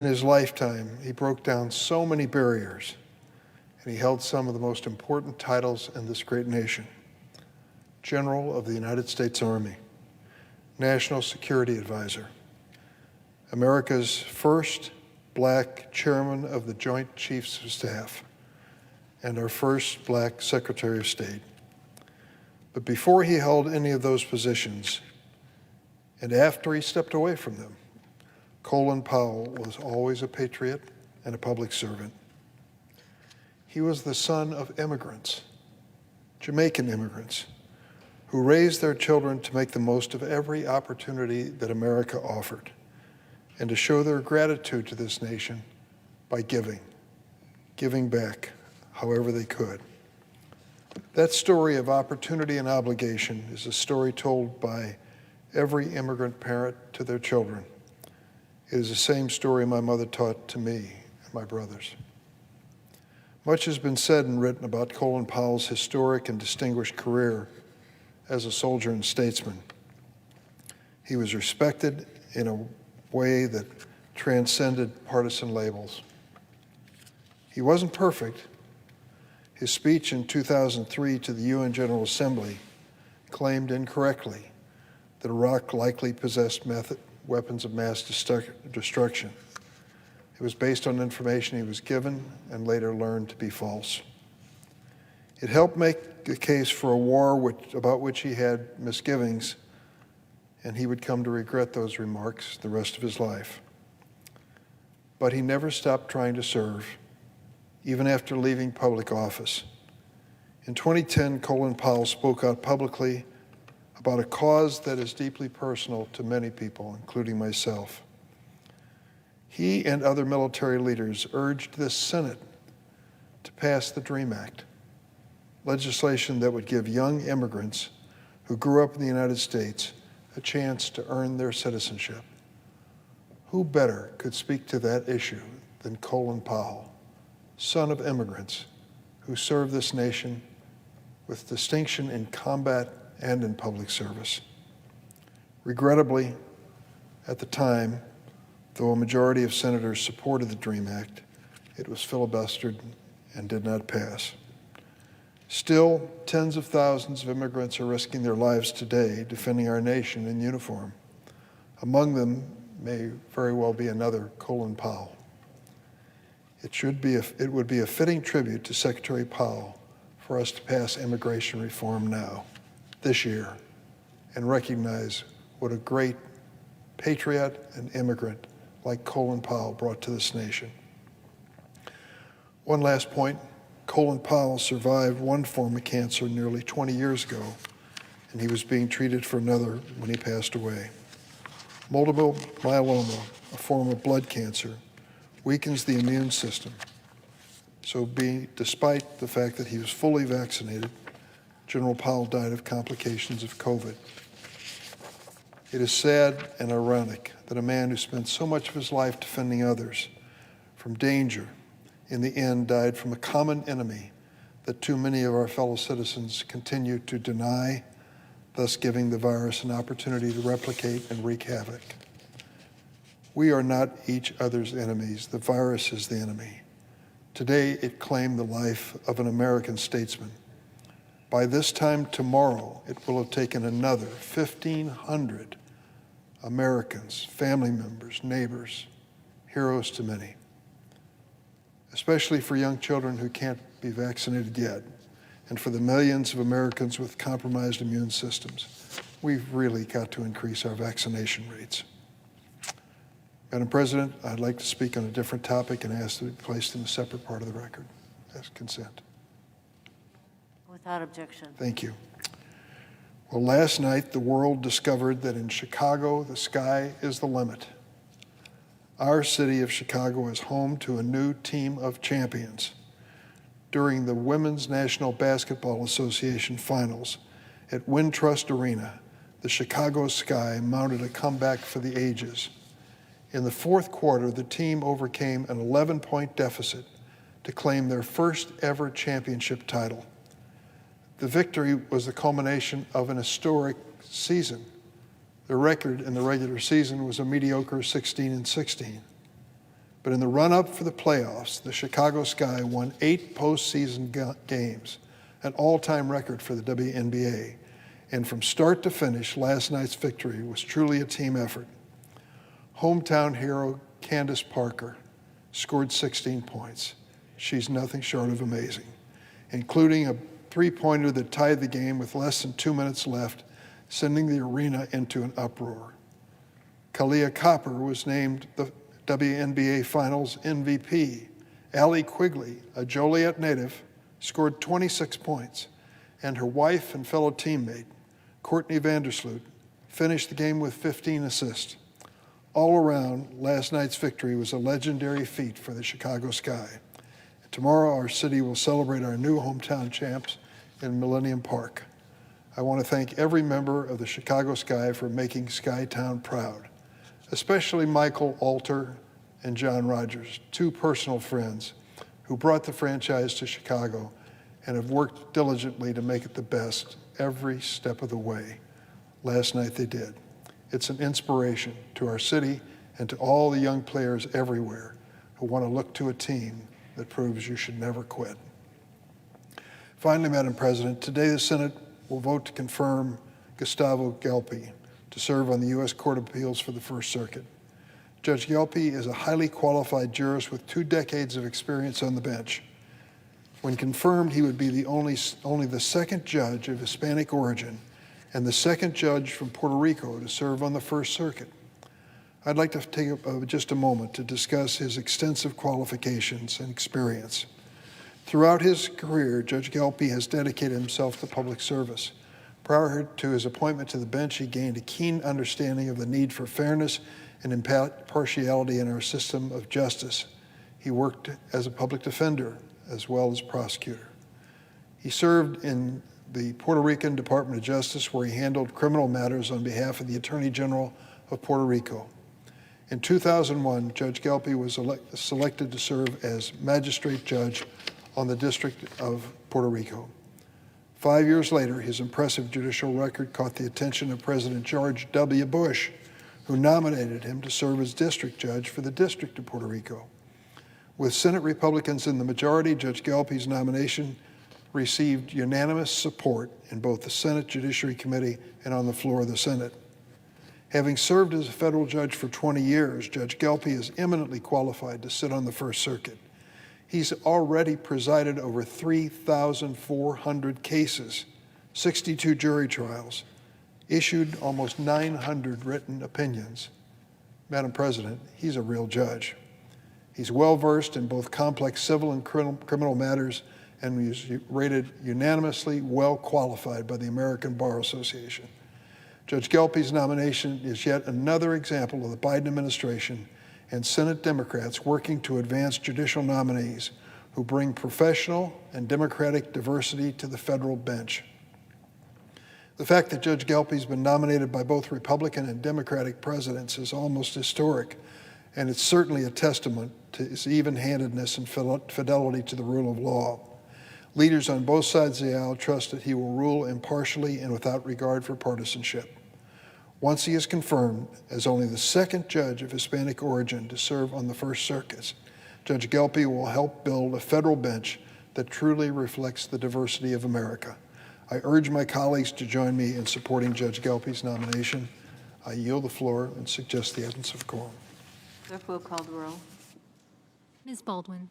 In his lifetime, he broke down so many barriers, and he held some of the most important titles in this great nation: General of the United States Army, National Security Advisor, America's first black chairman of the Joint Chiefs of Staff, and our first black Secretary of State. But before he held any of those positions, and after he stepped away from them, Colin Powell was always a patriot and a public servant. He was the son of immigrants, Jamaican immigrants, who raised their children to make the most of every opportunity that America offered, and to show their gratitude to this nation by giving back however they could. That story of opportunity and obligation is a story told by every immigrant parent to their children. It is the same story my mother taught to me and my brothers. Much has been said and written about Colin Powell's historic and distinguished career as a soldier and statesman. He was respected in a way that transcended partisan labels. He wasn't perfect. His speech in 2003 to the UN General Assembly claimed incorrectly that Iraq likely possessed weapons of mass destruction. It was based on information he was given and later learned to be false. It helped make a case for a war about which he had misgivings, and he would come to regret those remarks the rest of his life. But he never stopped trying to serve, even after leaving public office. In 2010, Colin Powell spoke out publicly about a cause that is deeply personal to many people, including myself. He and other military leaders urged this Senate to pass the DREAM Act, legislation that would give young immigrants who grew up in the United States a chance to earn their citizenship. Who better could speak to that issue than Colin Powell, son of immigrants who served this nation with distinction in combat and in public service. Regrettably, at the time, though a majority of senators supported the DREAM Act, it was filibustered and did not pass. Still, tens of thousands of immigrants are risking their lives today defending our nation in uniform. Among them may very well be another Colin Powell. It would be a fitting tribute to Secretary Powell for us to pass immigration reform now, this year, and recognize what a great patriot and immigrant like Colin Powell brought to this nation. One last point, Colin Powell survived one form of cancer nearly 20 years ago, and he was being treated for another when he passed away. Multiple myeloma, a form of blood cancer, weakens the immune system. So despite the fact that he was fully vaccinated, General Powell died of complications of COVID. It is sad and ironic that a man who spent so much of his life defending others from danger, in the end died from a common enemy that too many of our fellow citizens continue to deny, thus giving the virus an opportunity to replicate and wreak havoc. We are not each other's enemies. The virus is the enemy. Today, it claimed the life of an American statesman. By this time tomorrow, it will have taken another 1,500 Americans, family members, neighbors, heroes to many, especially for young children who can't be vaccinated yet, and for the millions of Americans with compromised immune systems. We've really got to increase our vaccination rates. Madam President, I'd like to speak on a different topic and ask to be placed in a separate part of the record. As consent. Without objection. Thank you. Well, last night, the world discovered that in Chicago, the sky is the limit. Our city of Chicago is home to a new team of champions. During the Women's National Basketball Association Finals at Wintrust Arena, the Chicago Sky mounted a comeback for the ages. In the fourth quarter, the team overcame an 11-point deficit to claim their first ever championship title. The victory was the culmination of an historic season. The record in the regular season was a mediocre 16-16. But in the run-up for the playoffs, the Chicago Sky won 8 postseason games, an all-time record for the WNBA. And from start to finish, last night's victory was truly a team effort. Hometown hero Candace Parker scored 16 points. She's nothing short of amazing, including a three-pointer that tied the game with less than 2 minutes left, sending the arena into an uproar. Kalia Copper was named the WNBA Finals MVP. Allie Quigley, a Joliet native, scored 26 points, and her wife and fellow teammate, Courtney Vandersloot, finished the game with 15 assists. All around, last night's victory was a legendary feat for the Chicago Sky. Tomorrow, our city will celebrate our new hometown champs in Millennium Park. I want to thank every member of the Chicago Sky for making Skytown proud, especially Michael Alter and John Rogers, 2 personal friends who brought the franchise to Chicago and have worked diligently to make it the best every step of the way. Last night they did. It's an inspiration to our city and to all the young players everywhere who want to look to a team that proves you should never quit. Finally, Madam President, today the Senate will vote to confirm Gustavo Gelpi to serve on the U.S. Court of Appeals for the First Circuit. Judge Gelpi is a highly qualified jurist with 2 decades of experience on the bench. When confirmed, he would be only the second judge of Hispanic origin and the second judge from Puerto Rico to serve on the First Circuit. I'd like to take just a moment to discuss his extensive qualifications and experience. Throughout his career, Judge Gelpi has dedicated himself to public service. Prior to his appointment to the bench, he gained a keen understanding of the need for fairness and impartiality in our system of justice. He worked as a public defender as well as prosecutor. He served in the Puerto Rican Department of Justice, where he handled criminal matters on behalf of the Attorney General of Puerto Rico. In 2001, Judge Gelpi was selected to serve as magistrate judge on the District of Puerto Rico. 5 years later, his impressive judicial record caught the attention of President George W. Bush, who nominated him to serve as district judge for the District of Puerto Rico. With Senate Republicans in the majority, Judge Gelpi's nomination received unanimous support in both the Senate Judiciary Committee and on the floor of the Senate. Having served as a federal judge for 20 years, Judge Gelpi is eminently qualified to sit on the First Circuit. He's already presided over 3,400 cases, 62 jury trials, issued almost 900 written opinions. Madam President, he's a real judge. He's well-versed in both complex civil and criminal matters, and he's rated unanimously well-qualified by the American Bar Association. Judge Gelpi's nomination is yet another example of the Biden administration and Senate Democrats working to advance judicial nominees who bring professional and democratic diversity to the federal bench. The fact that Judge Gelpi's been nominated by both Republican and Democratic presidents is almost historic, and it's certainly a testament to his even-handedness and fidelity to the rule of law. Leaders on both sides of the aisle trust that he will rule impartially and without regard for partisanship. Once he is confirmed as only the second judge of Hispanic origin to serve on the First Circuit, Judge Gelpi will help build a federal bench that truly reflects the diversity of America. I urge my colleagues to join me in supporting Judge Gelpi's nomination. I yield the floor and suggest the absence of quorum. Clerk will call the roll. Ms. Baldwin.